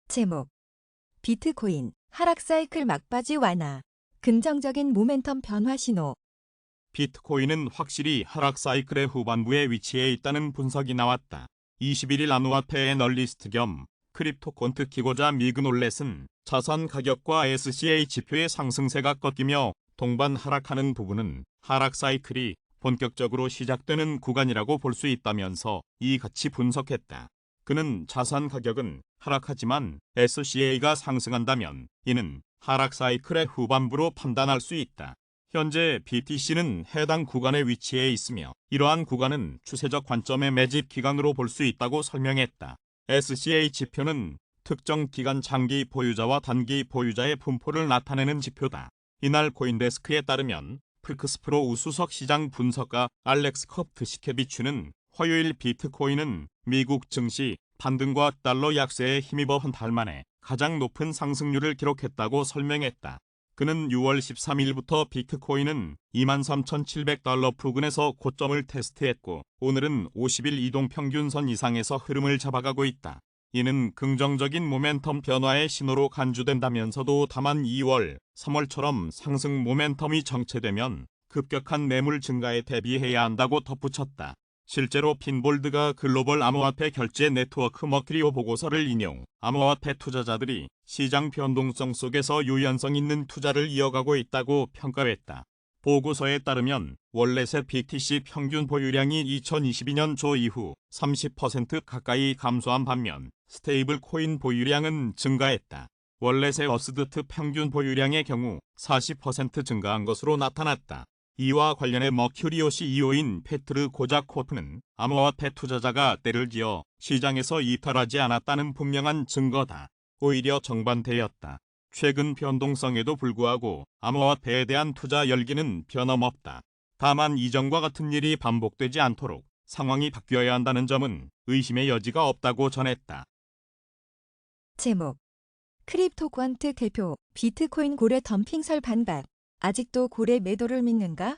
제목 비트코인 하락 사이클 막바지 완화. 긍정적인 모멘텀 변화 신호. 비트코인은 확실히 하락 사이클의 후반부에 위치해 있다는 분석이 나왔다. 21일 암호화폐 애널리스트 겸 크립토콘트 기고자 미그놀렛은 자산 가격과 SCA 지표의 상승세가 꺾이며 동반 하락하는 부분은 하락 사이클이 본격적으로 시작되는 구간이라고 볼 수 있다면서 이같이 분석했다. 그는 자산 가격은 하락하지만 SCA가 상승한다면 이는 하락 사이클의 후반부로 판단할 수 있다. 현재 BTC는 해당 구간에 위치해 있으며 이러한 구간은 추세적 관점의 매집 기간으로 볼 수 있다고 설명했다. SCA 지표는 특정 기간 장기 보유자와 단기 보유자의 분포를 나타내는 지표다. 이날 코인데스크에 따르면 픽스프로 우수석 시장 분석가 알렉스 컵트시케비치는 화요일 비트코인은 미국 증시 반등과 달러 약세에 힘입어 한 달 만에 가장 높은 상승률을 기록했다고 설명했다. 그는 6월 13일부터 비트코인은 23,700달러 부근에서 고점을 테스트했고 오늘은 50일 이동평균선 이상에서 흐름을 잡아가고 있다. 이는 긍정적인 모멘텀 변화의 신호로 간주된다면서도 다만 2월, 3월처럼 상승 모멘텀이 정체되면 급격한 매물 증가에 대비해야 한다고 덧붙였다. 실제로 핀볼드가 글로벌 암호화폐 결제 네트워크 머큐리오 보고서를 인용, 암호화폐 투자자들이 시장 변동성 속에서 유연성 있는 투자를 이어가고 있다고 평가했다. 보고서에 따르면 월렛의 BTC 평균 보유량이 2022년 초 이후 30% 가까이 감소한 반면 스테이블 코인 보유량은 증가했다. 월렛의 어스드트 평균 보유량의 경우 40% 증가한 것으로 나타났다. 이와 관련해 머큐리오 CEO인 페트르 고자코프는 암호화폐 투자자가 때를 지어 시장에서 이탈하지 않았다는 분명한 증거다. 오히려 정반대였다. 최근 변동성에도 불구하고 암호화폐에 대한 투자 열기는 변함없다. 다만 이전과 같은 일이 반복되지 않도록 상황이 바뀌어야 한다는 점은 의심의 여지가 없다고 전했다. 제목 크립토콘트 대표 비트코인 고래 덤핑설 반박. 아직도 고래 매도를 믿는가?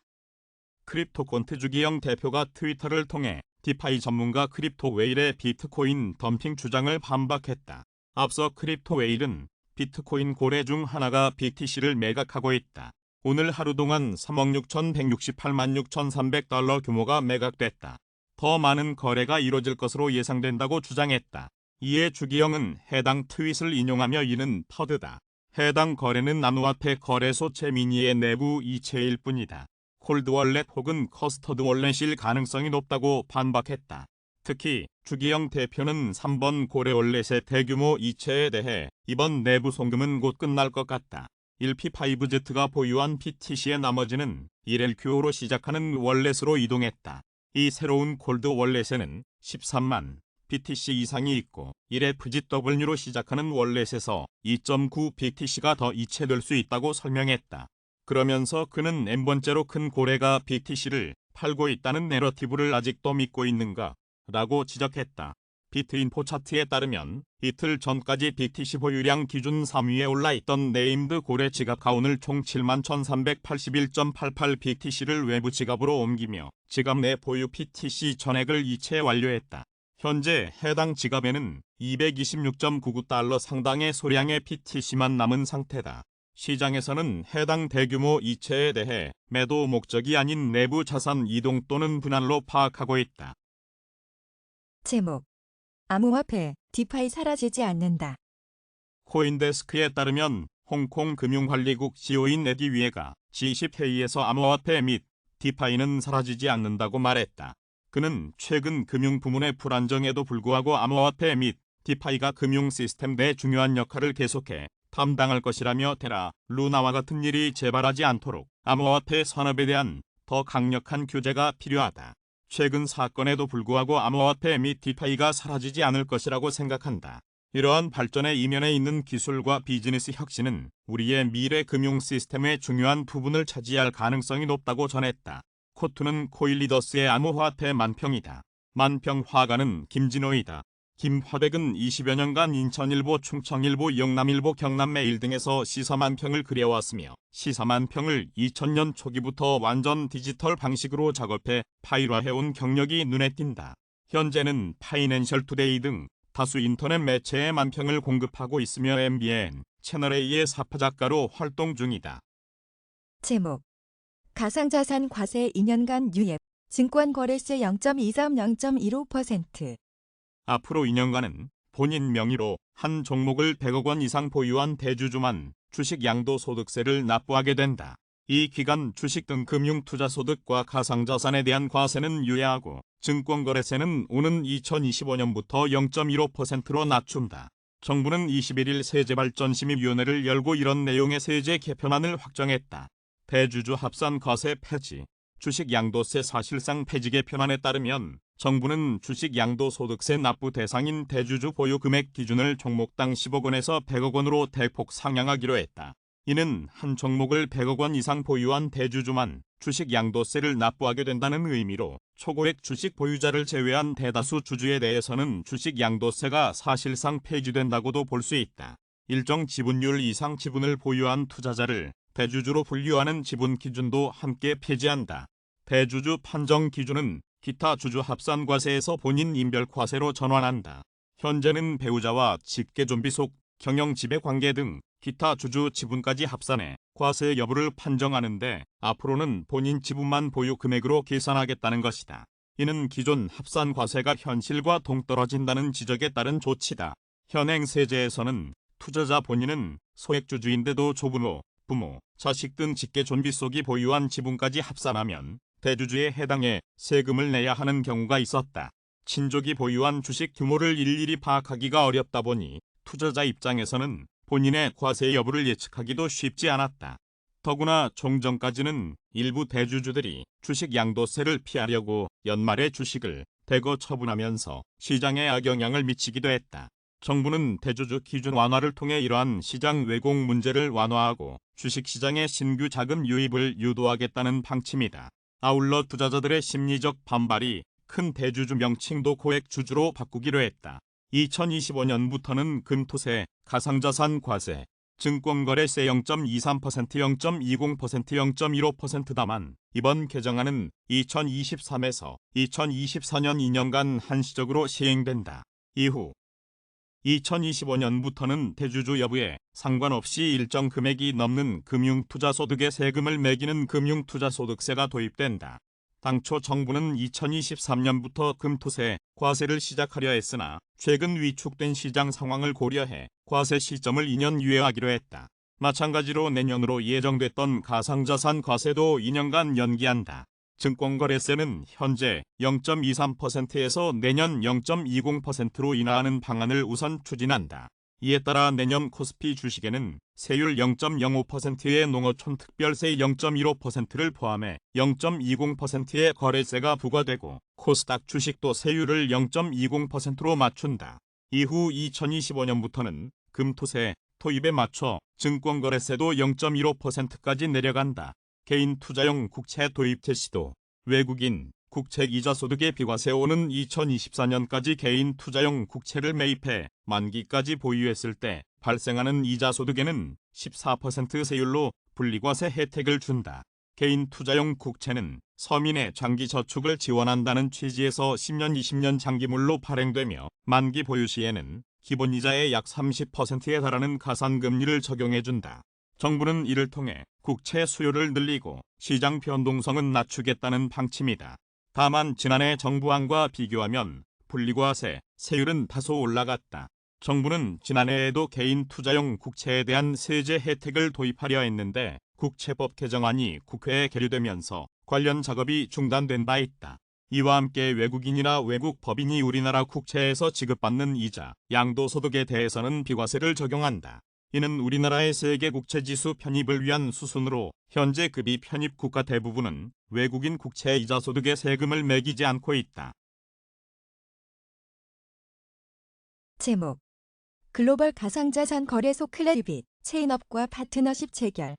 크립토콘트 주기영 대표가 트위터를 통해 디파이 전문가 크립토웨일의 비트코인 덤핑 주장을 반박했다. 앞서 크립토웨일은 비트코인 고래 중 하나가 BTC를 매각하고 있다. 오늘 하루 동안 3억 6,168만 6,300달러 규모가 매각됐다. 더 많은 거래가 이뤄질 것으로 예상된다고 주장했다. 이에 주기영은 해당 트윗을 인용하며 이는 퍼드다. 해당 거래는 암호화폐 거래소 제미니의 내부 이체일 뿐이다. 콜드월렛 혹은 커스터드 월렛일 가능성이 높다고 반박했다. 특히 주기영 대표는 3번 고래월렛의 대규모 이체에 대해 이번 내부 송금은 곧 끝날 것 같다. 1P5Z가 보유한 BTC의 나머지는 1LQ로 시작하는 월렛으로 이동했다. 이 새로운 콜드 월렛에는 13만 BTC 이상이 있고 1FGW로 시작하는 월렛에서 2.9 BTC가 더 이체될 수 있다고 설명했다. 그러면서 그는 n번째로 큰 고래가 BTC를 팔고 있다는 내러티브를 아직도 믿고 있는가? 라고 지적했다. 비트인포 차트에 따르면 이틀 전까지 BTC 보유량 기준 3위에 올라있던 네임드 고래 지갑가 오늘 총 71,381.88 BTC를 외부 지갑으로 옮기며 지갑 내 보유 BTC 전액을 이체 완료했다. 현재 해당 지갑에는 226.99달러 상당의 소량의 BTC만 남은 상태다. 시장에서는 해당 대규모 이체에 대해 매도 목적이 아닌 내부 자산 이동 또는 분할로 파악하고 있다. 제목 암호화폐 디파이 사라지지 않는다. 코인데스크에 따르면 홍콩 금융관리국 CEO인 에디 위에가 G20 회의에서 암호화폐 및 디파이는 사라지지 않는다고 말했다. 그는 최근 금융 부문의 불안정에도 불구하고 암호화폐 및 디파이가 금융 시스템 내 중요한 역할을 계속해 담당할 것이라며 테라, 루나와 같은 일이 재발하지 않도록 암호화폐 산업에 대한 더 강력한 규제가 필요하다. 최근 사건에도 불구하고 암호화폐 및 디파이가 사라지지 않을 것이라고 생각한다. 이러한 발전의 이면에 있는 기술과 비즈니스 혁신은 우리의 미래 금융 시스템의 중요한 부분을 차지할 가능성이 높다고 전했다. 코트는 코일리더스의 암호화폐 만평이다. 만평 화가는 김진호이다. 김화백은 20여 년간 인천일보, 충청일보, 영남일보, 경남매일 등에서 시사만평을 그려왔으며 시사만평을 2000년 초기부터 완전 디지털 방식으로 작업해 파일화해온 경력이 눈에 띈다. 현재는 파이낸셜 투데이 등 다수 인터넷 매체에 만평을 공급하고 있으며 MBN, 채널A의 사파작가로 활동 중이다. 제목 가상자산 과세 2년간 유예 증권거래세 0.23, 0.15%. 앞으로 2년간은 본인 명의로 한 종목을 100억 원 이상 보유한 대주주만 주식 양도소득세를 납부하게 된다. 이 기간 주식 등 금융투자소득과 가상자산에 대한 과세는 유예하고 증권거래세는 오는 2025년부터 0.15%로 낮춘다. 정부는 21일 세제발전심의위원회를 열고 이런 내용의 세제 개편안을 확정했다. 대주주 합산 과세 폐지, 주식 양도세 사실상 폐지 개편안에 따르면 정부는 주식 양도소득세 납부 대상인 대주주 보유 금액 기준을 종목당 10억 원에서 100억 원으로 대폭 상향하기로 했다. 이는 한 종목을 100억 원 이상 보유한 대주주만 주식 양도세를 납부하게 된다는 의미로 초고액 주식 보유자를 제외한 대다수 주주에 대해서는 주식 양도세가 사실상 폐지된다고도 볼 수 있다. 일정 지분율 이상 지분을 보유한 투자자를 대주주로 분류하는 지분 기준도 함께 폐지한다. 대주주 판정 기준은 기타 주주 합산 과세에서 본인 인별 과세로 전환한다. 현재는 배우자와 직계 좀비 속 경영 지배 관계 등 기타 주주 지분까지 합산해 과세 여부를 판정하는데 앞으로는 본인 지분만 보유 금액으로 계산하겠다는 것이다. 이는 기존 합산 과세가 현실과 동떨어진다는 지적에 따른 조치다. 현행 세제에서는 투자자 본인은 소액주주인데도 조부모, 부모, 자식 등 직계 존비 속이 보유한 지분까지 합산하면 대주주에 해당해 세금을 내야 하는 경우가 있었다. 친족이 보유한 주식 규모를 일일이 파악하기가 어렵다 보니 투자자 입장에서는 본인의 과세 여부를 예측하기도 쉽지 않았다. 더구나 종전까지는 일부 대주주들이 주식 양도세를 피하려고 연말에 주식을 대거 처분하면서 시장에 악영향을 미치기도 했다. 정부는 대주주 기준 완화를 통해 이러한 시장 왜곡 문제를 완화하고 주식시장의 신규 자금 유입을 유도하겠다는 방침이다. 아울러 투자자들의 심리적 반발이 큰 대주주 명칭도 고액 주주로 바꾸기로 했다. 2025년부터는 금토세, 가상자산 과세, 증권거래세 0.23%, 0.20%, 0.15%다만 이번 개정안은 2023에서 2024년 2년간 한시적으로 시행된다. 이후 2025년부터는 대주주 여부에 상관없이 일정 금액이 넘는 금융투자소득에 세금을 매기는 금융투자소득세가 도입된다. 당초 정부는 2023년부터 금토세, 과세를 시작하려 했으나 최근 위축된 시장 상황을 고려해 과세 시점을 2년 유예하기로 했다. 마찬가지로 내년으로 예정됐던 가상자산 과세도 2년간 연기한다. 증권거래세는 현재 0.23%에서 내년 0.20%로 인하하는 방안을 우선 추진한다. 이에 따라 내년 코스피 주식에는 세율 0.05%의 농어촌 특별세 0.15%를 포함해 0.20%의 거래세가 부과되고 코스닥 주식도 세율을 0.20%로 맞춘다. 이후 2025년부터는 금토세, 토입에 맞춰 증권거래세도 0.15%까지 내려간다. 개인 투자용 국채 도입 시도 외국인 국채 이자 소득의 비과세 오는 2024년까지 개인 투자용 국채를 매입해 만기까지 보유했을 때 발생하는 이자 소득에는 14% 세율로 분리과세 혜택을 준다. 개인 투자용 국채는 서민의 장기 저축을 지원한다는 취지에서 10년, 20년 장기물로 발행되며 만기 보유 시에는 기본이자의 약 30%에 달하는 가산금리를 적용해준다. 정부는 이를 통해 국채 수요를 늘리고 시장 변동성은 낮추겠다는 방침이다. 다만 지난해 정부안과 비교하면 분리과세, 세율은 다소 올라갔다. 정부는 지난해에도 개인 투자용 국채에 대한 세제 혜택을 도입하려 했는데 국채법 개정안이 국회에 계류되면서 관련 작업이 중단된 바 있다. 이와 함께 외국인이나 외국 법인이 우리나라 국채에서 지급받는 이자, 양도소득에 대해서는 비과세를 적용한다. 이는 우리나라의 세계 국채지수 편입을 위한 수순으로 현재 급이 편입 국가 대부분은 외국인 국채 이자 소득에 세금을 매기지 않고 있다. 제목 글로벌 가상자산 거래소 클레이빗 체인업과 파트너십 체결.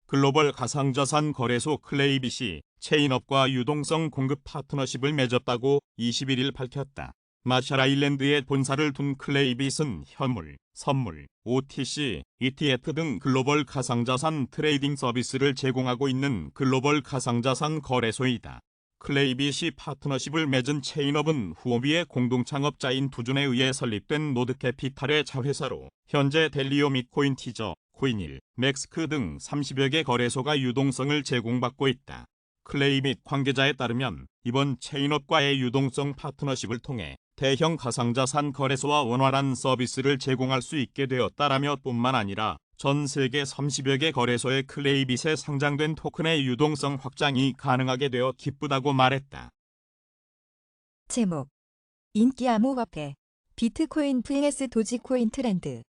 글로벌 가상자산 거래소 클레이빗이 체인업과 유동성 공급 파트너십을 맺었다고 21일 밝혔다. 마샬 아일랜드에 본사를 둔 클레이빗은 현물, 선물, OTC, ETF 등 글로벌 가상자산 트레이딩 서비스를 제공하고 있는 글로벌 가상자산 거래소이다. 클레이빗이 파트너십을 맺은 체인업은 후오비의 공동창업자인 두준에 의해 설립된 노드캐피탈의 자회사로 현재 델리오 및 코인티저, 코인일, 맥스크 등 30여 개 거래소가 유동성을 제공받고 있다. 클레이빗 관계자에 따르면 이번 체인업과의 유동성 파트너십을 통해 대형 가상자산 거래소와 원활한 서비스를 제공할 수 있게 되었다라며 뿐만 아니라 전 세계 30여 개 거래소의 클레이빗에 상장된 토큰의 유동성 확장이 가능하게 되어 기쁘다고 말했다. 제목 인기 암호화폐 비트코인 vs 도지코인 트렌드.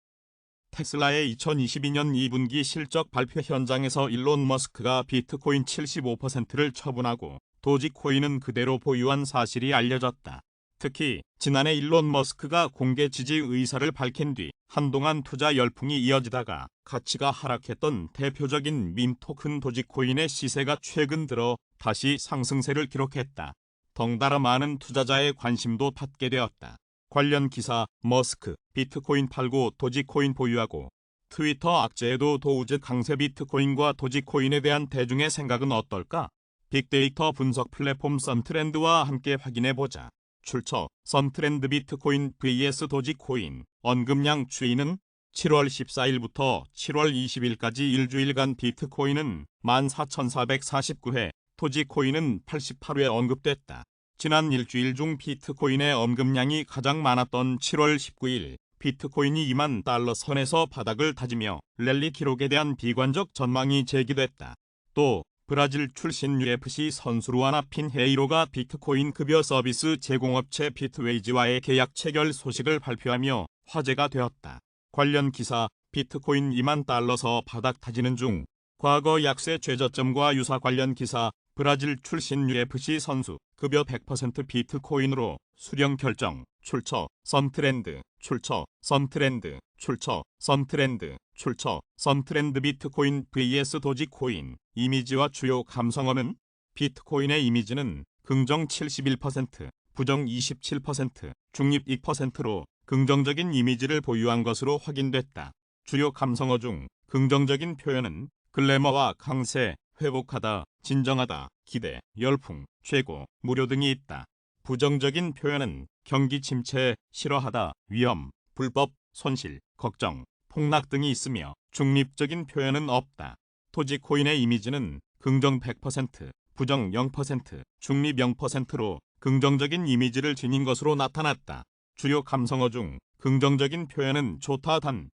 테슬라의 2022년 2분기 실적 발표 현장에서 일론 머스크가 비트코인 75%를 처분하고 도지코인은 그대로 보유한 사실이 알려졌다. 특히 지난해 일론 머스크가 공개 지지 의사를 밝힌 뒤 한동안 투자 열풍이 이어지다가 가치가 하락했던 대표적인 밈 토큰 도지코인의 시세가 최근 들어 다시 상승세를 기록했다. 덩달아 많은 투자자의 관심도 받게 되었다. 관련 기사, 머스크, 비트코인 팔고 도지코인 보유하고, 트위터 악재에도 도우즈 강세 비트코인과 도지코인에 대한 대중의 생각은 어떨까? 빅데이터 분석 플랫폼 썬트렌드와 함께 확인해보자. 출처, 썬트렌드 비트코인 vs 도지코인, 언급량 추이는 7월 14일부터 7월 20일까지 일주일간 비트코인은 14,449회, 도지코인은 88회 언급됐다. 지난 일주일 중 비트코인의 언급량이 가장 많았던 7월 19일, 비트코인이 2만 달러 선에서 바닥을 다지며 랠리 기록에 대한 비관적 전망이 제기됐다. 또 브라질 출신 UFC 선수 루아나 핀헤이로가 비트코인 급여 서비스 제공업체 비트웨이즈와의 계약 체결 소식을 발표하며 화제가 되었다. 관련 기사, 비트코인 2만 달러서 바닥 다지는 중, 과거 약세 최저점과 유사 관련 기사, 브라질 출신 UFC 선수, 급여 100% 비트코인으로 수령 결정, 출처, 썬트렌드, 출처, 썬트렌드, 출처, 썬트렌드, 출처, 썬트렌드 비트코인 vs 도지코인, 이미지와 주요 감성어는 비트코인의 이미지는 긍정 71%, 부정 27%, 중립 2%로 긍정적인 이미지를 보유한 것으로 확인됐다. 주요 감성어 중 긍정적인 표현은 글래머와 강세, 회복하다, 진정하다, 기대, 열풍, 최고, 무료 등이 있다. 부정적인 표현은 경기 침체, 싫어하다, 위험, 불법, 손실, 걱정, 폭락 등이 있으며 중립적인 표현은 없다. 도지코인의 이미지는 긍정 100%, 부정 0%, 중립 0%로 긍정적인 이미지를 지닌 것으로 나타났다. 주요 감성어 중 긍정적인 표현은 좋다 단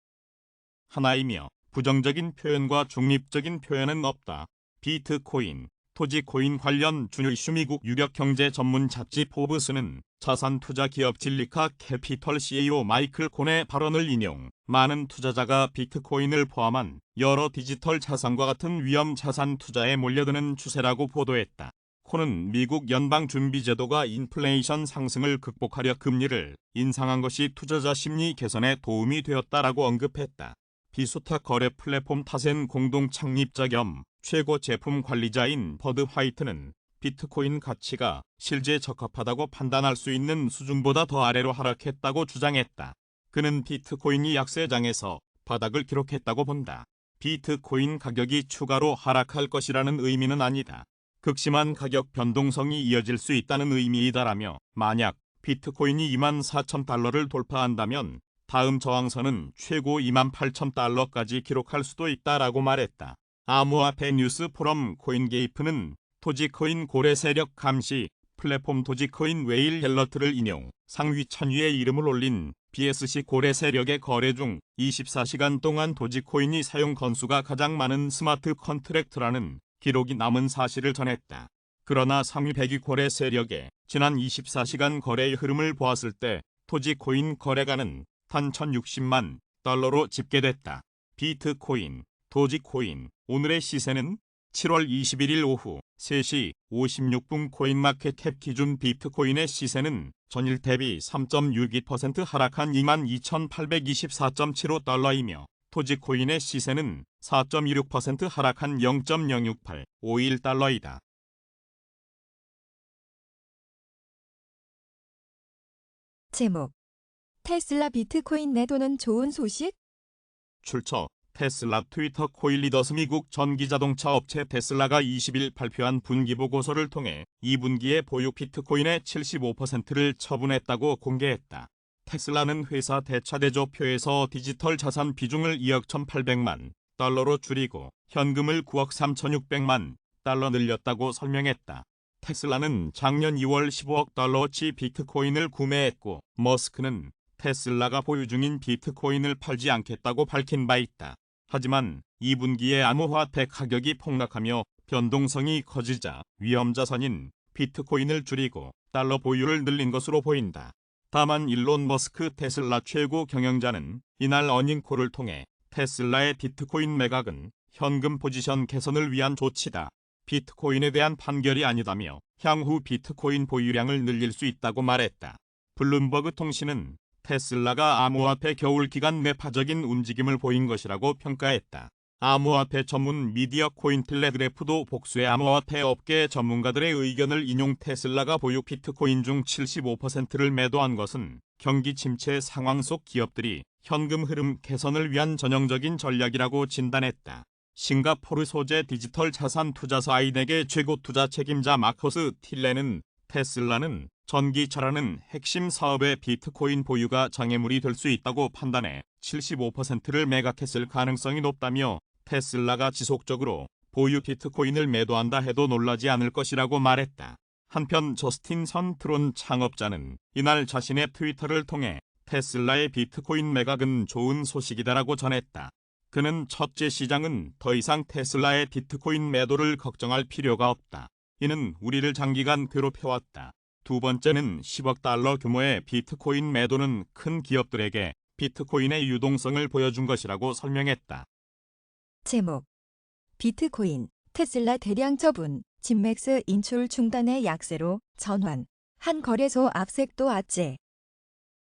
하나이며 부정적인 표현과 중립적인 표현은 없다. 비트코인, 도지코인 관련 주요 이슈 미국 유력 경제 전문 잡지 포브스는 자산 투자 기업 진리카 캐피털 CEO 마이클 콘의 발언을 인용, 많은 투자자가 비트코인을 포함한 여러 디지털 자산과 같은 위험 자산 투자에 몰려드는 추세라고 보도했다. 콘은 미국 연방준비제도가 인플레이션 상승을 극복하려 금리를 인상한 것이 투자자 심리 개선에 도움이 되었다라고 언급했다. 비수탁 거래 플랫폼 타센 공동 창립자 겸 최고 제품 관리자인 버드 화이트는 비트코인 가치가 실제 적합하다고 판단할 수 있는 수준보다 더 아래로 하락했다고 주장했다. 그는 비트코인이 약세장에서 바닥을 기록했다고 본다. 비트코인 가격이 추가로 하락할 것이라는 의미는 아니다. 극심한 가격 변동성이 이어질 수 있다는 의미이다라며, 만약 비트코인이 24,000달러를 돌파한다면 다음 저항선은 최고 28,000달러까지 기록할 수도 있다라고 말했다. 암호화폐 뉴스 포럼 코인게이프는 도지코인 고래 세력 감시 플랫폼 도지코인 웨일 갤러트를 인용, 상위 1000위에 이름을 올린 BSC 고래 세력의 거래 중 24시간 동안 도지코인이 사용 건수가 가장 많은 스마트 컨트랙트라는 기록이 남은 사실을 전했다. 그러나 상위 100위 거래 세력의 지난 24시간 거래의 흐름을 보았을 때 도지코인 거래가는 단 1,060만 달러로 집계됐다. 비트코인, 도지코인, 오늘의 시세는 7월 21일 오후 3시 56분 코인마켓캡 기준 비트코인의 시세는 전일 대비 3.62% 하락한 22,824.75달러이며 도지코인의 시세는 4.26% 하락한 0.06851달러이다. 제목 테슬라 비트코인 내 돈은 좋은 소식? 출처 테슬라 트위터 코일 리더스 미국 전기자동차 업체 테슬라가 20일 발표한 분기보고서를 통해 2분기에 보유 비트코인의 75%를 처분했다고 공개했다. 테슬라는 회사 대차대조표에서 디지털 자산 비중을 2억 1,800만 달러로 줄이고 현금을 9억 3,600만 달러 늘렸다고 설명했다. 테슬라는 작년 2월 15억 달러어치 비트코인을 구매했고 머스크는 테슬라가 보유 중인 비트코인을 팔지 않겠다고 밝힌 바 있다. 하지만 2분기에 암호화폐 가격이 폭락하며 변동성이 커지자 위험자산인 비트코인을 줄이고 달러 보유를 늘린 것으로 보인다. 다만 일론 머스크 테슬라 최고 경영자는 이날 어닝콜을 통해 테슬라의 비트코인 매각은 현금 포지션 개선을 위한 조치다. 비트코인에 대한 판결이 아니다며 향후 비트코인 보유량을 늘릴 수 있다고 말했다. 블룸버그 통신은 테슬라가 암호화폐 겨울 기간 매파적인 움직임을 보인 것이라고 평가했다. 암호화폐 전문 미디어 코인텔레그래프도 복수의 암호화폐 업계 전문가들의 의견을 인용 테슬라가 보유 비트코인 중 75%를 매도한 것은 경기 침체 상황 속 기업들이 현금 흐름 개선을 위한 전형적인 전략이라고 진단했다. 싱가포르 소재 디지털 자산 투자사 아이넥의 최고 투자 책임자 마커스 틸레는 테슬라는 전기차라는 핵심 사업의 비트코인 보유가 장애물이 될 수 있다고 판단해 75%를 매각했을 가능성이 높다며 테슬라가 지속적으로 보유 비트코인을 매도한다 해도 놀라지 않을 것이라고 말했다. 한편 저스틴 선 트론 창업자는 이날 자신의 트위터를 통해 테슬라의 비트코인 매각은 좋은 소식이다라고 전했다. 그는 첫째 시장은 더 이상 테슬라의 비트코인 매도를 걱정할 필요가 없다. 이는 우리를 장기간 괴롭혀왔다. 두 번째는 10억 달러 규모의 비트코인 매도는 큰 기업들에게 비트코인의 유동성을 보여준 것이라고 설명했다. 제목 비트코인 테슬라 대량 처분 진맥스 인출 중단의 약세로 전환 한 거래소 압색도 아재.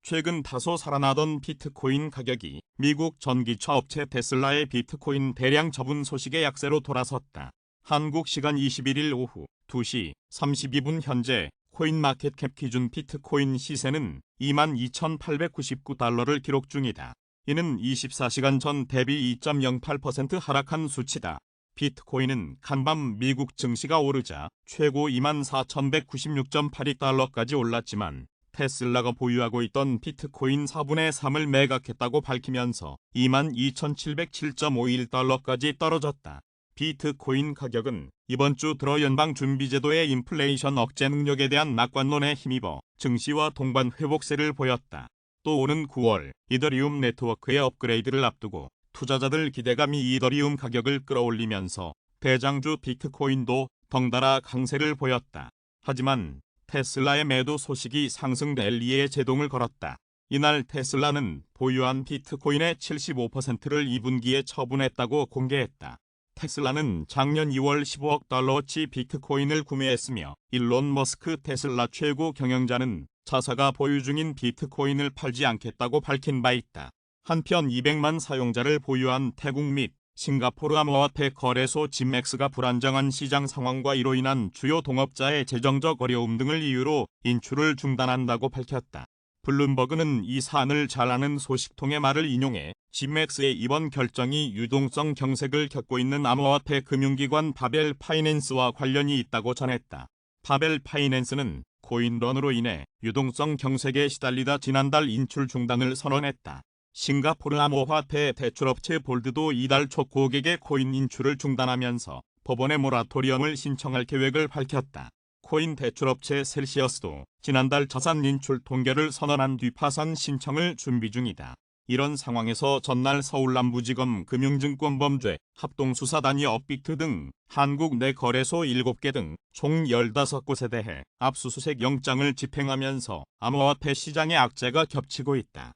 최근 다소 살아나던 비트코인 가격이 미국 전기차 업체 테슬라의 비트코인 대량 처분 소식의 약세로 돌아섰다. 한국 시간 21일 오후 2시 32분 현재 코인마켓캡 기준 비트코인 시세는 22,899달러를 기록 중이다. 이는 24시간 전 대비 2.08% 하락한 수치다. 비트코인은 간밤 미국 증시가 오르자 최고 24,196.82달러까지 올랐지만 테슬라가 보유하고 있던 비트코인 4분의 3을 매각했다고 밝히면서 22,707.51달러까지 떨어졌다. 비트코인 가격은 이번 주 들어 연방준비제도의 인플레이션 억제 능력에 대한 낙관론에 힘입어 증시와 동반 회복세를 보였다. 또 오는 9월 이더리움 네트워크의 업그레이드를 앞두고 투자자들 기대감이 이더리움 가격을 끌어올리면서 대장주 비트코인도 덩달아 강세를 보였다. 하지만 테슬라의 매도 소식이 상승 랠리에 제동을 걸었다. 이날 테슬라는 보유한 비트코인의 75%를 2분기에 처분했다고 공개했다. 테슬라는 작년 2월 15억 달러어치 비트코인을 구매했으며 일론 머스크 테슬라 최고 경영자는 자사가 보유 중인 비트코인을 팔지 않겠다고 밝힌 바 있다. 한편 200만 사용자를 보유한 태국 및 싱가포르 암호화폐 거래소 진맥스가 불안정한 시장 상황과 이로 인한 주요 동업자의 재정적 어려움 등을 이유로 인출을 중단한다고 밝혔다. 블룸버그는 이 사안을 잘 아는 소식통의 말을 인용해 진맥스의 이번 결정이 유동성 경색을 겪고 있는 암호화폐 금융기관 바벨 파이낸스와 관련이 있다고 전했다. 바벨 파이낸스는 코인런으로 인해 유동성 경색에 시달리다 지난달 인출 중단을 선언했다. 싱가포르 암호화폐 대출업체 볼드도 이달 초 고객의 코인 인출을 중단하면서 법원에 모라토리엄을 신청할 계획을 밝혔다. 코인 대출업체 셀시어스도 지난달 자산 인출 동결을 선언한 뒤 파산 신청을 준비 중이다. 이런 상황에서 전날 서울남부지검 금융증권범죄 합동수사단이 업빅트 등 한국 내 거래소 7개 등 총 15곳에 대해 압수수색 영장을 집행하면서 암호화폐 시장의 악재가 겹치고 있다.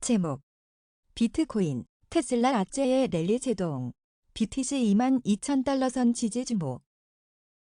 제목 비트코인 테슬라 악재의 랠리 제동 BTC 22,000달러 선 지지 주목.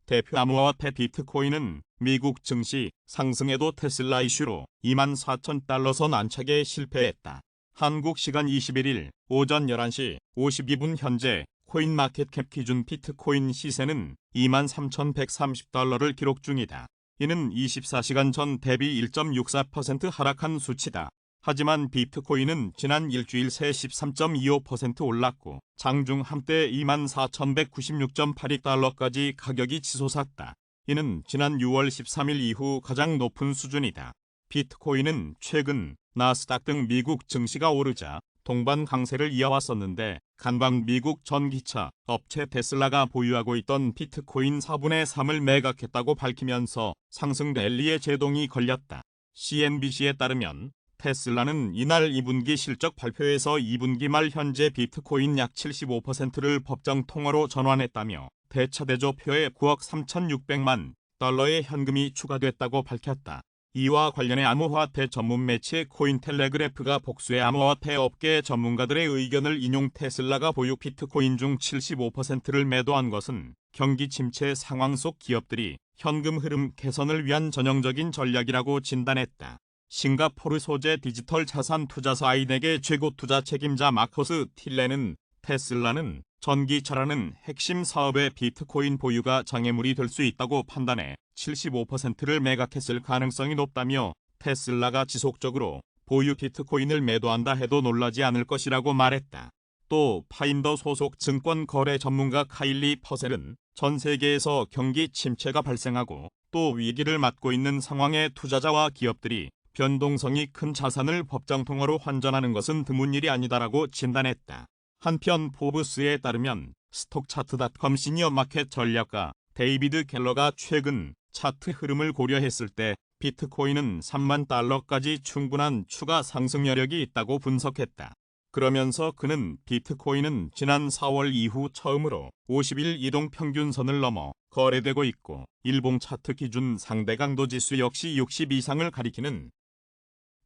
대표 암호화폐 비트코인은 미국 증시 상승에도 테슬라 이슈로 24,000달러 선 안착에 실패했다. 한국 시간 21일 오전 11시 52분 현재 코인마켓캡 기준 비트코인 시세는 23,130달러를 기록 중이다. 이는 24시간 전 대비 1.64% 하락한 수치다. 하지만 비트코인은 지난 일주일 새 13.25% 올랐고 장중 한때 24,196.82달러까지 가격이 치솟았다. 이는 지난 6월 13일 이후 가장 높은 수준이다. 비트코인은 최근 나스닥 등 미국 증시가 오르자 동반 강세를 이어왔었는데 간방 미국 전기차 업체 테슬라가 보유하고 있던 비트코인 4분의 3을 매각했다고 밝히면서 상승 랠리에 제동이 걸렸다. CNBC에 따르면 테슬라는 이날 2분기 실적 발표에서 2분기 말 현재 비트코인 약 75%를 법정 통화로 전환했다며 대차대조표에 9억 3,600만 달러의 현금이 추가됐다고 밝혔다. 이와 관련해 암호화폐 전문 매체 코인텔레그래프가 복수의 암호화폐 업계 전문가들의 의견을 인용 테슬라가 보유 비트코인 중 75%를 매도한 것은 경기 침체 상황 속 기업들이 현금 흐름 개선을 위한 전형적인 전략이라고 진단했다. 싱가포르 소재 디지털 자산 투자사 아이넥의 최고 투자 책임자 마커스 틸레는 테슬라는 전기차라는 핵심 사업의 비트코인 보유가 장애물이 될 수 있다고 판단해 75%를 매각했을 가능성이 높다며 테슬라가 지속적으로 보유 비트코인을 매도한다 해도 놀라지 않을 것이라고 말했다. 또 파인더 소속 증권 거래 전문가 카일리 퍼셀은 전 세계에서 경기 침체가 발생하고 또 위기를 맞고 있는 상황에 투자자와 기업들이 변동성이 큰 자산을 법정 통화로 환전하는 것은 드문 일이 아니다라고 진단했다. 한편 포브스에 따르면 스톡차트닷컴 시니어 마켓 전략가 데이비드 갤러가 최근 차트 흐름을 고려했을 때 비트코인은 3만 달러까지 충분한 추가 상승 여력이 있다고 분석했다. 그러면서 그는 비트코인은 지난 4월 이후 처음으로 50일 이동평균선을 넘어 거래되고 있고 일봉 차트 기준 상대 강도 지수 역시 60 이상을 가리키는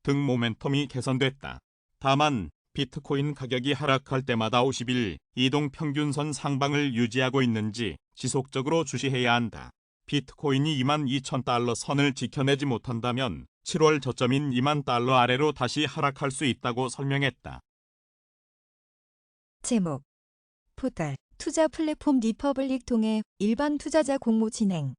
등 모멘텀이 개선됐다. 다만 비트코인 가격이 하락할 때마다 50일 이동평균선 상방을 유지하고 있는지 지속적으로 주시해야 한다. 비트코인이 22,000달러 선을 지켜내지 못한다면 7월 저점인 2만 달러 아래로 다시 하락할 수 있다고 설명했다. 제목 포털 투자 플랫폼 리퍼블릭 통해 일반 투자자 공모 진행.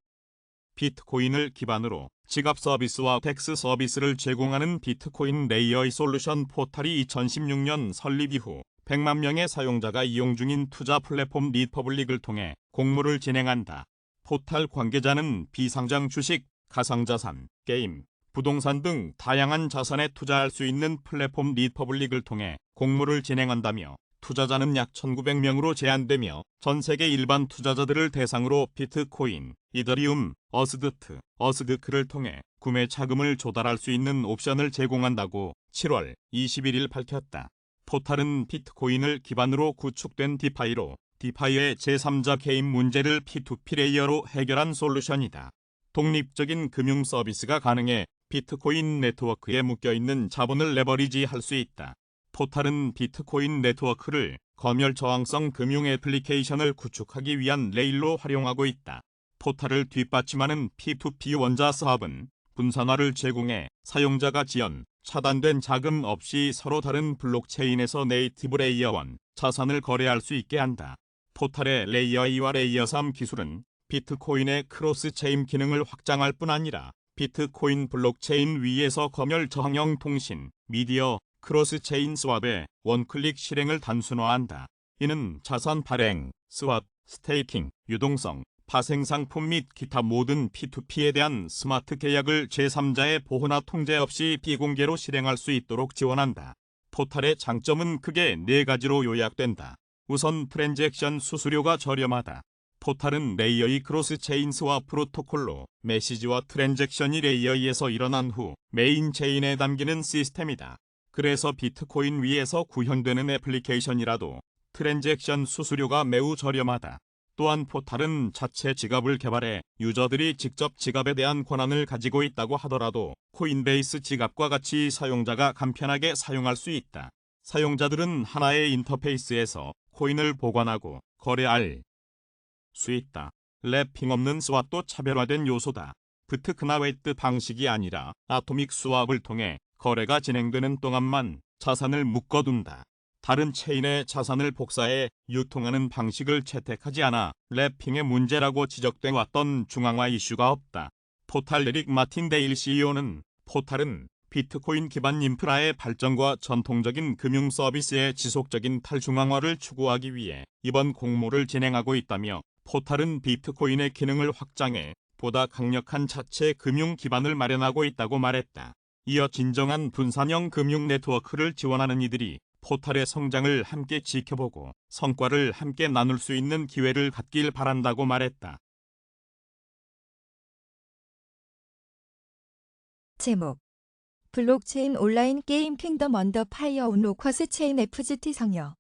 비트코인을 기반으로 지갑 서비스와 텍스 서비스를 제공하는 비트코인 레이어의 솔루션 포탈이 2016년 설립 이후 100만 명의 사용자가 이용 중인 투자 플랫폼 리퍼블릭을 통해 공모를 진행한다. 포탈 관계자는 비상장 주식, 가상자산, 게임, 부동산 등 다양한 자산에 투자할 수 있는 플랫폼 리퍼블릭을 통해 공모를 진행한다며 투자자는 약 1,900명으로 제한되며 전 세계 일반 투자자들을 대상으로 비트코인, 이더리움, 어스드크를 통해 구매 자금을 조달할 수 있는 옵션을 제공한다고 7월 21일 밝혔다. 포탈은 비트코인을 기반으로 구축된 디파이로 디파이의 제3자 개인 문제를 P2P 레이어로 해결한 솔루션이다. 독립적인 금융 서비스가 가능해 비트코인 네트워크에 묶여있는 자본을 레버리지할 수 있다. 포탈은 비트코인 네트워크를 검열 저항성 금융 애플리케이션을 구축하기 위한 레일로 활용하고 있다. 포탈을 뒷받침하는 P2P 원자 사업은 분산화를 제공해 사용자가 지연, 차단된 자금 없이 서로 다른 블록체인에서 네이티브 레이어 1 자산을 거래할 수 있게 한다. 포탈의 레이어 2와 레이어 3 기술은 비트코인의 크로스체인 기능을 확장할 뿐 아니라 비트코인 블록체인 위에서 검열 저항형 통신, 미디어, 크로스체인 스왑의 원클릭 실행을 단순화한다. 이는 자산 발행, 스왑, 스테이킹, 유동성, 파생상품 및 기타 모든 P2P에 대한 스마트 계약을 제3자의 보호나 통제 없이 비공개로 실행할 수 있도록 지원한다. 포탈의 장점은 크게 4가지로 요약된다. 우선 트랜잭션 수수료가 저렴하다. 포탈은 레이어 2 크로스체인 스왑 프로토콜로 메시지와 트랜잭션이 레이어 2에서 일어난 후 메인 체인에 담기는 시스템이다. 그래서 비트코인 위에서 구현되는 애플리케이션이라도 트랜잭션 수수료가 매우 저렴하다. 또한 포탈은 자체 지갑을 개발해 유저들이 직접 지갑에 대한 권한을 가지고 있다고 하더라도 코인베이스 지갑과 같이 사용자가 간편하게 사용할 수 있다. 사용자들은 하나의 인터페이스에서 코인을 보관하고 거래할 수 있다. 랩핑 없는 스왑도 차별화된 요소다. 브트크나웨이트 방식이 아니라 아토믹 스왑을 통해 거래가 진행되는 동안만 자산을 묶어둔다. 다른 체인의 자산을 복사해 유통하는 방식을 채택하지 않아 랩핑의 문제라고 지적돼 왔던 중앙화 이슈가 없다. 포탈 에릭 마틴 데일 CEO는 포탈은 비트코인 기반 인프라의 발전과 전통적인 금융 서비스의 지속적인 탈중앙화를 추구하기 위해 이번 공모를 진행하고 있다며 포탈은 비트코인의 기능을 확장해 보다 강력한 자체 금융 기반을 마련하고 있다고 말했다. 이어 진정한 분산형 금융 네트워크를 지원하는 이들이 포탈의 성장을 함께 지켜보고 성과를 함께 나눌 수 있는 기회를 갖길 바란다고 말했다. 제목 블록체인 온라인 게임 킹덤 언더 파이어 온 로커스 체인 FGT 성역.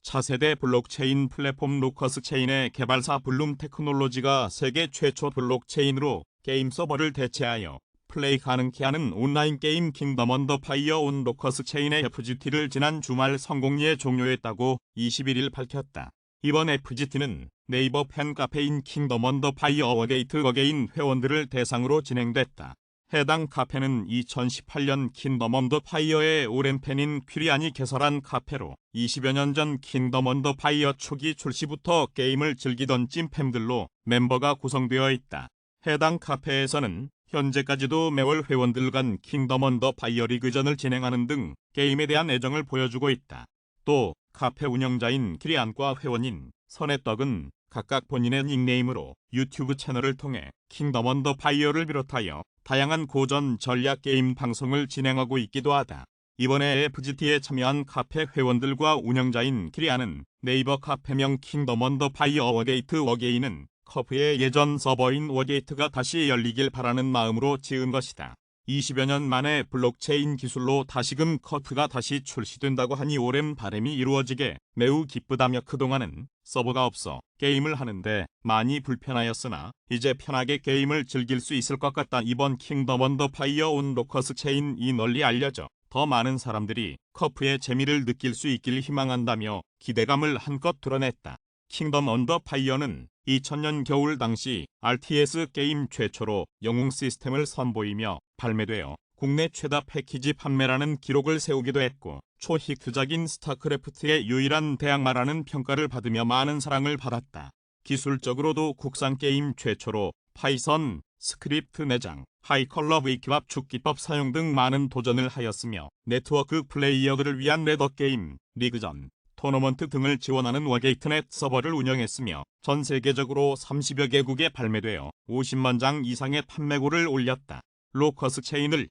차세대 블록체인 플랫폼 로커스 체인의 개발사 블룸 테크놀로지가 세계 최초 블록체인으로 게임 서버를 대체하여 플레이 가능케 하는 온라인 게임 킹덤 언더 파이어 온 로커스 체인의 FGT를 지난 주말 성공리에 종료했다고 21일 밝혔다. 이번 FGT는 네이버 팬카페인 킹덤 언더 파이어 어게이트 어게인 회원들을 대상으로 진행됐다. 해당 카페는 2018년 킹덤 언더 파이어의 오랜 팬인 퀴리안이 개설한 카페로 20여 년 전 킹덤 언더 파이어 초기 출시부터 게임을 즐기던 찐팬들로 멤버가 구성되어 있다. 해당 카페에서는 현재까지도 매월 회원들 간 킹덤 언더 파이어 리그전을 진행하는 등 게임에 대한 애정을 보여주고 있다. 또 카페 운영자인 퀴리안과 회원인 선혜떡은 각각 본인의 닉네임으로 유튜브 채널을 통해 킹덤 언더 파이어를 비롯하여 다양한 고전 전략 게임 방송을 진행하고 있기도 하다. 이번에 FGT에 참여한 카페 회원들과 운영자인 퀴리안은 네이버 카페명 킹덤 언더 파이어 워게이트 워게인은 커프의 예전 서버인 워게이트가 다시 열리길 바라는 마음으로 지은 것이다. 20여 년 만에 블록체인 기술로 다시금 커프가 다시 출시된다고 하니 오랜 바람이 이루어지게 매우 기쁘다며 그동안은 서버가 없어 게임을 하는데 많이 불편하였으나 이제 편하게 게임을 즐길 수 있을 것 같다. 이번 킹덤 언더 파이어 온 로커스 체인이 널리 알려져 더 많은 사람들이 커프의 재미를 느낄 수 있길 희망한다며 기대감을 한껏 드러냈다. 킹덤 언더 파이어는 2000년 겨울 당시 RTS 게임 최초로 영웅 시스템을 선보이며 발매되어 국내 최다 패키지 판매라는 기록을 세우기도 했고 초히트작인 스타크래프트의 유일한 대항마라는 평가를 받으며 많은 사랑을 받았다. 기술적으로도 국산 게임 최초로 파이썬, 스크립트 내장, 하이컬러 위키와 축기법 사용 등 많은 도전을 하였으며 네트워크 플레이어들을 위한 레더게임, 리그전, 토너먼트 등을 지원하는 워게이트넷 서버를 운영했으며 전 세계적으로 30여 개국에 발매되어 50만 장 이상의 판매고를 올렸다. 로커스 체인을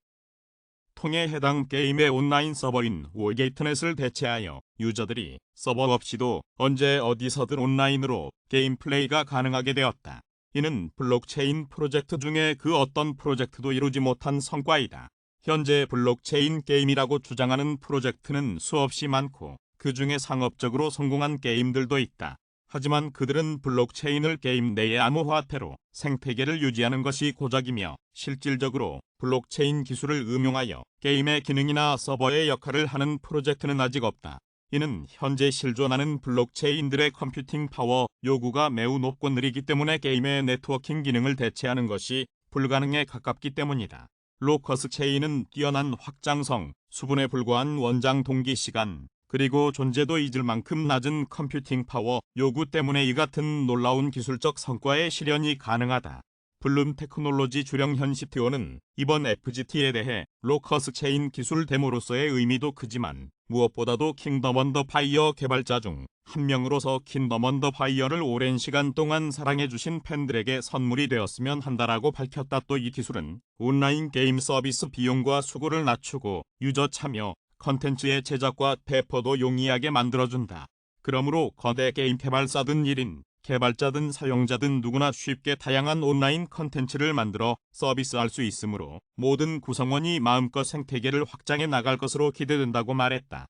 통해 해당 게임의 온라인 서버인 워게이트넷을 대체하여 유저들이 서버 없이도 언제 어디서든 온라인으로 게임 플레이가 가능하게 되었다. 이는 블록체인 프로젝트 중에 그 어떤 프로젝트도 이루지 못한 성과이다. 현재 블록체인 게임이라고 주장하는 프로젝트는 수없이 많고 그 중에 상업적으로 성공한 게임들도 있다. 하지만 그들은 블록체인을 게임 내의 암호화폐로 생태계를 유지하는 것이 고작이며 실질적으로 블록체인 기술을 응용하여 게임의 기능이나 서버의 역할을 하는 프로젝트는 아직 없다. 이는 현재 실존하는 블록체인들의 컴퓨팅 파워 요구가 매우 높고 느리기 때문에 게임의 네트워킹 기능을 대체하는 것이 불가능에 가깝기 때문이다. 로커스 체인은 뛰어난 확장성, 수분에 불과한 원장 동기 시간, 그리고 존재도 잊을 만큼 낮은 컴퓨팅 파워 요구 때문에 이 같은 놀라운 기술적 성과의 실현이 가능하다. 블룸 테크놀로지 주령현 CTO는 이번 FGT에 대해 로커스 체인 기술 데모로서의 의미도 크지만 무엇보다도 킹덤 언더 파이어 개발자 중 한 명으로서 킹덤 언더 파이어를 오랜 시간 동안 사랑해주신 팬들에게 선물이 되었으면 한다라고 밝혔다. 또 이 기술은 온라인 게임 서비스 비용과 수고를 낮추고 유저 참여, 컨텐츠의 제작과 배포도 용이하게 만들어준다. 그러므로 거대 게임 개발사든 1인, 개발자든 사용자든 누구나 쉽게 다양한 온라인 컨텐츠를 만들어 서비스할 수 있으므로 모든 구성원이 마음껏 생태계를 확장해 나갈 것으로 기대된다고 말했다.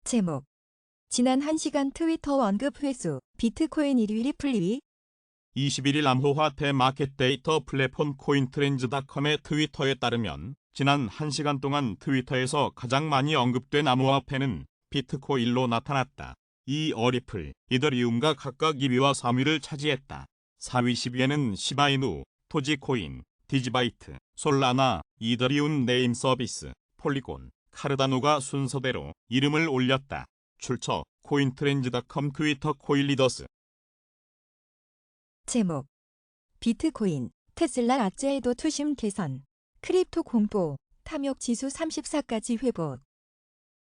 제목 지난 1시간 트위터 언급 횟수 비트코인 1위 리플리. 21일 암호화폐 마켓 데이터 플랫폼 코인트렌즈닷컴의 트위터에 따르면 지난 1시간 동안 트위터에서 가장 많이 언급된 암호화폐는 비트코인로 나타났다. 이 어리플, 이더리움과 각각 2위와 3위를 차지했다. 4위 10위에는 시바이누, 도지코인, 디지바이트, 솔라나, 이더리움 네임 서비스, 폴리곤, 카르다노가 순서대로 이름을 올렸다. 출처 코인트렌즈닷컴 트위터 코인리더스. 제목 비트코인 테슬라 악재에도 투심 개선. 크립토 공포. 탐욕 지수 34까지 회복.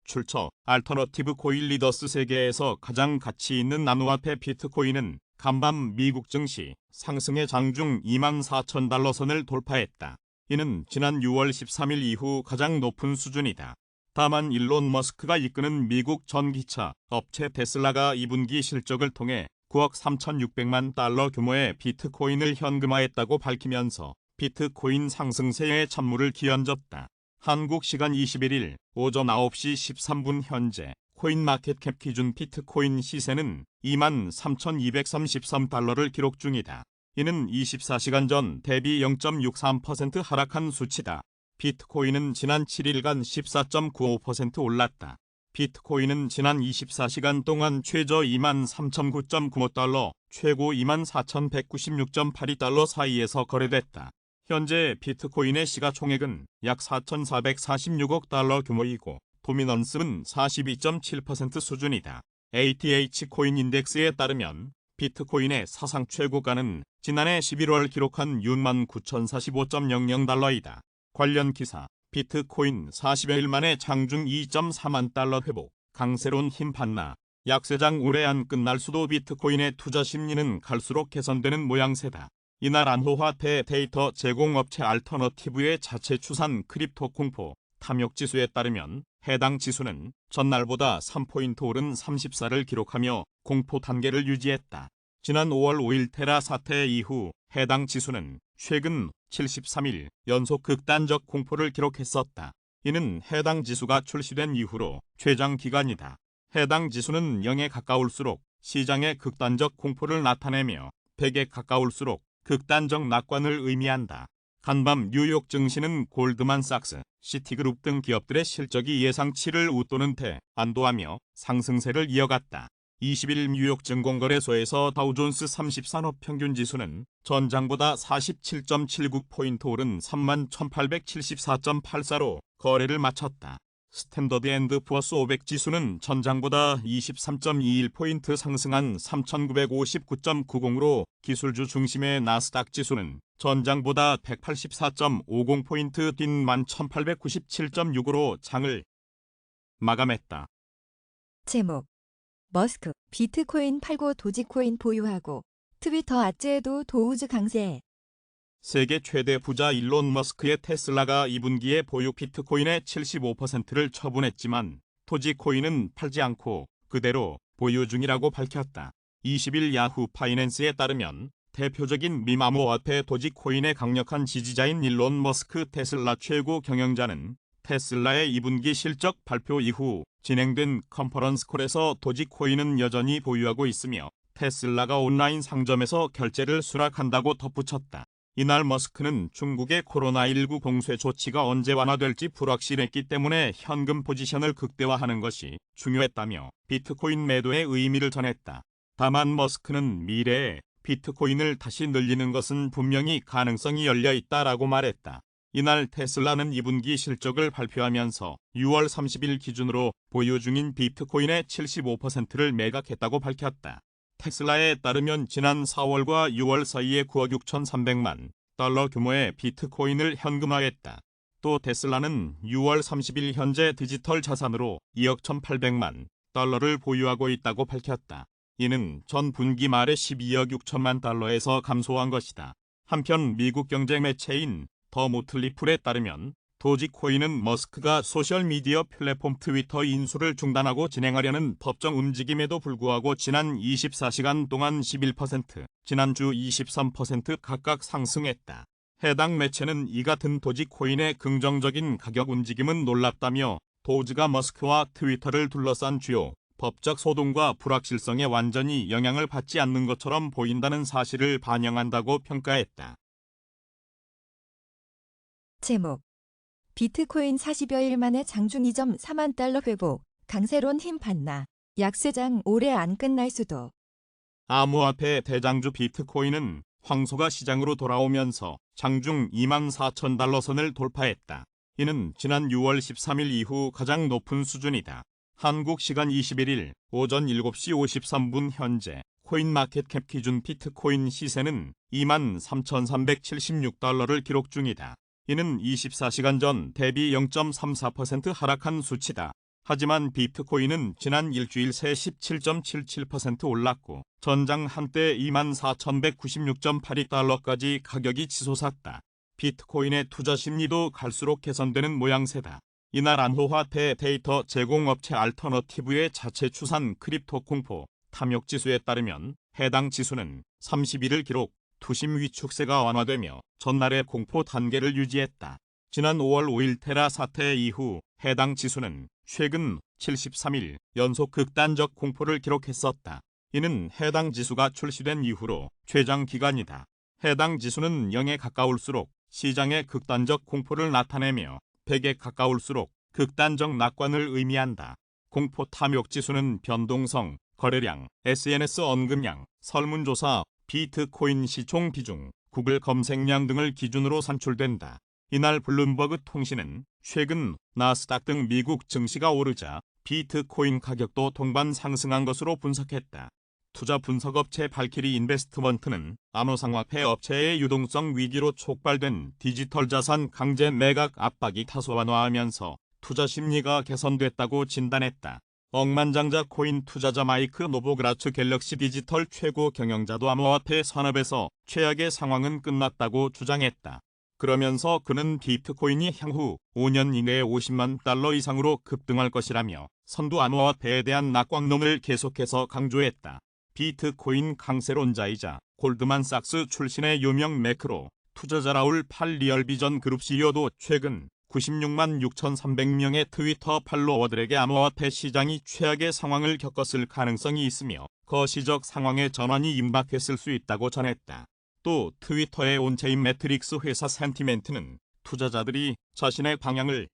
출처 알터너티브 코인 리더스. 세계에서 가장 가치 있는 나노화폐 비트코인은 간밤 미국 증시 상승의 장중 24,000달러 선을 돌파했다. 이는 지난 6월 13일 이후 가장 높은 수준이다. 다만 일론 머스크가 이끄는 미국 전기차 업체 테슬라가 2분기 실적을 통해 9억 3,600만 달러 규모의 비트코인을 현금화했다고 밝히면서 비트코인 상승세에 찬물을 기얹었다. 한국 시간 21일 오전 9시 13분 현재 코인마켓캡 기준 비트코인 시세는 23,233달러를 기록 중이다. 이는 24시간 전 대비 0.63% 하락한 수치다. 비트코인은 지난 7일간 14.95% 올랐다. 비트코인은 지난 24시간 동안 최저 23,009.95달러, 최고 24,196.82달러 사이에서 거래됐다. 현재 비트코인의 시가총액은 약 4,446억 달러 규모이고 도미넌스는 42.7% 수준이다. ATH 코인 인덱스에 따르면 비트코인의 사상 최고가는 지난해 11월 기록한 69,045.00달러이다. 관련 기사, 비트코인 40여일 만에 장중 2.4만 달러 회복, 강세론 힘 받나. 약세장 올해 안 끝날 수도. 비트코인의 투자 심리는 갈수록 개선되는 모양새다. 이날 암호화폐 데이터 제공업체 알터너티브의 자체 추산 크립토 공포 탐욕지수에 따르면 해당 지수는 전날보다 3포인트 오른 34를 기록하며 공포 단계를 유지했다. 지난 5월 5일 테라 사태 이후 해당 지수는 최근 73일 연속 극단적 공포를 기록했었다. 이는 해당 지수가 출시된 이후로 최장 기간이다. 해당 지수는 0에 가까울수록 시장의 극단적 공포를 나타내며 100에 가까울수록 극단적 낙관을 의미한다. 간밤 뉴욕 증시는 골드만삭스, 시티그룹 등 기업들의 실적이 예상치를 웃도는 데 안도하며 상승세를 이어갔다. 20일 뉴욕 증권거래소에서 다우존스 30산업 평균지수는 전장보다 47.79포인트 오른 31,874.84로 거래를 마쳤다. 스탠더드 앤드 푸어스 500 지수는 전장보다 23.21포인트 상승한 3,959.90으로 기술주 중심의 나스닥 지수는 전장보다 184.50포인트 뛴 11,897.65로 장을 마감했다. 제목. 머스크, 비트코인 팔고 도지코인 보유하고 트위터 악재에도 도우즈 강세. 세계 최대 부자 일론 머스크의 테슬라가 2분기에 보유 비트코인의 75%를 처분했지만 도지코인은 팔지 않고 그대로 보유 중이라고 밝혔다. 20일 야후 파이낸스에 따르면 대표적인 밈암호화폐 도지코인의 강력한 지지자인 일론 머스크 테슬라 최고 경영자는 테슬라의 2분기 실적 발표 이후 진행된 컨퍼런스콜에서 도지코인은 여전히 보유하고 있으며 테슬라가 온라인 상점에서 결제를 수락한다고 덧붙였다. 이날 머스크는 중국의 코로나19 공세 조치가 언제 완화될지 불확실했기 때문에 현금 포지션을 극대화하는 것이 중요했다며 비트코인 매도의 의미를 전했다. 다만 머스크는 미래에 비트코인을 다시 늘리는 것은 분명히 가능성이 열려 있다라고 말했다. 이날 테슬라는 2분기 실적을 발표하면서 6월 30일 기준으로 보유 중인 비트코인의 75%를 매각했다고 밝혔다. 테슬라에 따르면 지난 4월과 6월 사이에 9억 6,300만 달러 규모의 비트코인을 현금화했다. 또 테슬라는 6월 30일 현재 디지털 자산으로 2억 1,800만 달러를 보유하고 있다고 밝혔다. 이는 전 분기 말에 12억 6천만 달러에서 감소한 것이다. 한편 미국 경제 매체인 더 모틀리플에 따르면 도지코인은 머스크가 소셜미디어 플랫폼 트위터 인수를 중단하고 진행하려는 법정 움직임에도 불구하고 지난 24시간 동안 11%, 지난주 23% 각각 상승했다. 해당 매체는 이 같은 도지코인의 긍정적인 가격 움직임은 놀랍다며 도지가 머스크와 트위터를 둘러싼 주요 법적 소동과 불확실성에 완전히 영향을 받지 않는 것처럼 보인다는 사실을 반영한다고 평가했다. 제목. 비트코인 40여일 만에 장중 2.4만 달러 회복, 강세론 힘 받나. 약세장 올해 안 끝날 수도. 암호화폐 대장주 비트코인은 황소가 시장으로 돌아오면서 장중 24,000달러 선을 돌파했다. 이는 지난 6월 13일 이후 가장 높은 수준이다. 한국 시간 21일 오전 7시 53분 현재 코인마켓캡 기준 비트코인 시세는 23,376달러를 기록 중이다. 이는 24시간 전 대비 0.34% 하락한 수치다. 하지만 비트코인은 지난 일주일 새 17.77% 올랐고 전장 한때 24,196.82달러까지 가격이 치솟았다. 비트코인의 투자 심리도 갈수록 개선되는 모양새다. 이날 암호화폐 데이터 제공업체 알터너티브의 자체 추산 크립토 공포 탐욕지수에 따르면 해당 지수는 31일 기록 투심 위축세가 완화되며 전날의 공포 단계를 유지했다. 지난 5월 5일 테라 사태 이후 해당 지수는 최근 73일 연속 극단적 공포를 기록했었다. 이는 해당 지수가 출시된 이후로 최장 기간이다. 해당 지수는 0에 가까울수록 시장의 극단적 공포를 나타내며 100에 가까울수록 극단적 낙관을 의미한다. 공포 탐욕 지수는 변동성, 거래량, SNS 언급량, 설문조사, 비트코인 시총 비중, 구글 검색량 등을 기준으로 산출된다. 이날 블룸버그 통신은 최근 나스닥 등 미국 증시가 오르자 비트코인 가격도 동반 상승한 것으로 분석했다. 투자 분석업체 발키리 인베스트먼트는 암호상화폐 업체의 유동성 위기로 촉발된 디지털 자산 강제 매각 압박이 다소 완화하면서 투자 심리가 개선됐다고 진단했다. 억만장자 코인 투자자 마이크 노보그라츠 갤럭시 디지털 최고 경영자도 암호화폐 산업에서 최악의 상황은 끝났다고 주장했다. 그러면서 그는 비트코인이 향후 5년 이내에 50만 달러 이상으로 급등할 것이라며 선두 암호화폐에 대한 낙광론을 계속해서 강조했다. 비트코인 강세론자이자 골드만삭스 출신의 유명 매크로 투자자 라울 팔 리얼비전 그룹 CEO도 최근 96만 6,300명의 트위터 팔로워들에게 암호화폐 시장이 최악의 상황을 겪었을 가능성이 있으며 거시적 상황의 전환이 임박했을 수 있다고 전했다. 또 트위터의 온체인 매트릭스 회사 센티멘트는 투자자들이 자신의 방향을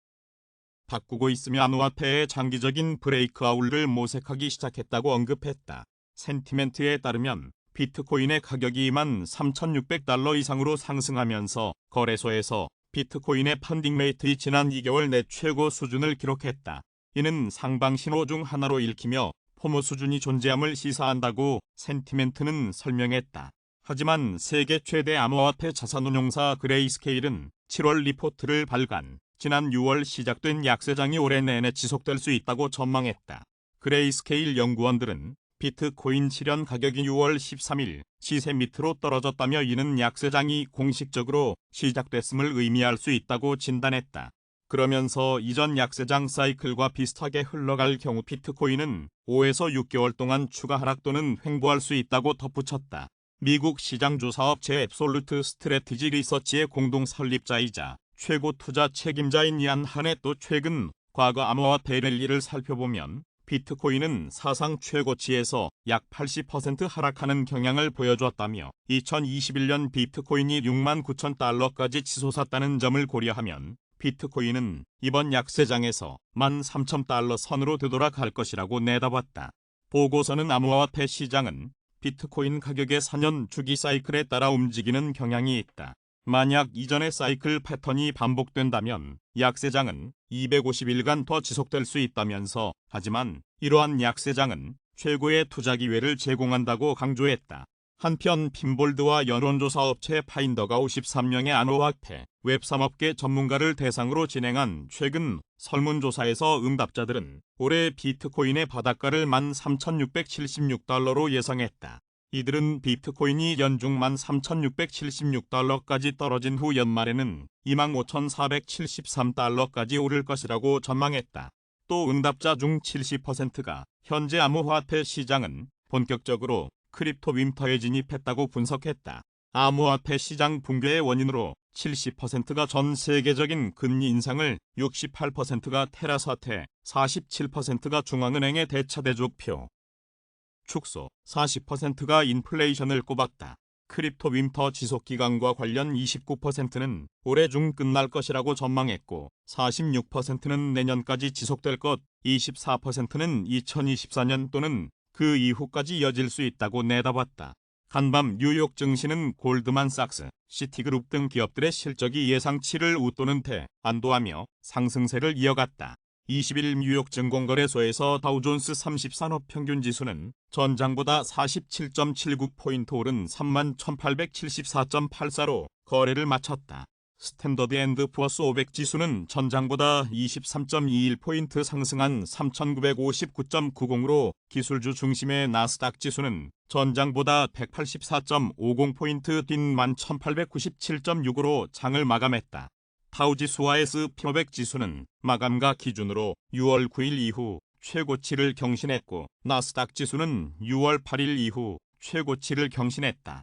바꾸고 있으며 암호화폐의 장기적인 브레이크아웃을 모색하기 시작했다고 언급했다. 센티멘트에 따르면 비트코인의 가격이 23,600달러 이상으로 상승하면서 거래소에서 비트코인의 펀딩 레이트이 지난 2개월 내 최고 수준을 기록했다. 이는 상방 신호 중 하나로 읽히며 포모 수준이 존재함을 시사한다고 센티멘트는 설명했다. 하지만 세계 최대 암호화폐 자산운용사 그레이스케일은 7월 리포트를 발간, 지난 6월 시작된 약세장이 올해 내내 지속될 수 있다고 전망했다. 그레이스케일 연구원들은 비트코인 실현 가격이 6월 13일 시세 밑으로 떨어졌다며 이는 약세장이 공식적으로 시작됐음을 의미할 수 있다고 진단했다. 그러면서 이전 약세장 사이클과 비슷하게 흘러갈 경우 비트코인은 5에서 6개월 동안 추가 하락 또는 횡보할 수 있다고 덧붙였다. 미국 시장조사업체 앱솔루트 스트래티지 리서치의 공동 설립자이자 최고 투자 책임자인 이안 한의 또 최근 과거 암호화폐 랠리를 살펴보면 비트코인은 사상 최고치에서 약 80% 하락하는 경향을 보여줬다며 2021년 비트코인이 6만 9천 달러까지 치솟았다는 점을 고려하면 비트코인은 이번 약세장에서 13,000달러 선으로 되돌아갈 것이라고 내다봤다. 보고서는 암호화폐 시장은 비트코인 가격의 4년 주기 사이클에 따라 움직이는 경향이 있다. 만약 이전의 사이클 패턴이 반복된다면 약세장은 250일간 더 지속될 수 있다면서 하지만 이러한 약세장은 최고의 투자 기회를 제공한다고 강조했다. 한편 핀볼드와 여론조사업체 파인더가 53명의 암호화폐 웹3업계 전문가를 대상으로 진행한 최근 설문조사에서 응답자들은 올해 비트코인의 바닷가를 13,676달러로 예상했다. 이들은 비트코인이 연중 13,676달러까지 떨어진 후 연말에는 25,473달러까지 오를 것이라고 전망했다. 또 응답자 중 70%가 현재 암호화폐 시장은 본격적으로 크립토 윈터에 진입했다고 분석했다. 암호화폐 시장 붕괴의 원인으로 70%가 전 세계적인 금리 인상을, 68%가 테라 사태, 47%가 중앙은행의 대차대조표 축소, 40%가 인플레이션을 꼽았다. 크립토 윈터 지속기간과 관련 29%는 올해 중 끝날 것이라고 전망했고 46%는 내년까지 지속될 것, 24%는 2024년 또는 그 이후까지 이어질 수 있다고 내다봤다. 간밤 뉴욕 증시는 골드만삭스, 시티그룹 등 기업들의 실적이 예상치를 웃도는 데 안도하며 상승세를 이어갔다. 20일 뉴욕 증권거래소에서 다우존스 30산업 평균지수는 전장보다 47.79포인트 오른 31,874.84로 거래를 마쳤다. 스탠더드 앤드 푸어스 500 지수는 전장보다 23.21포인트 상승한 3,959.90으로 기술주 중심의 나스닥 지수는 전장보다 184.50포인트 뛴 11,897.65로 장을 마감했다. 다우지수와 S&P500 지수는 마감가 기준으로 6월 9일 이후 최고치를 경신했고 나스닥 지수는 6월 8일 이후 최고치를 경신했다.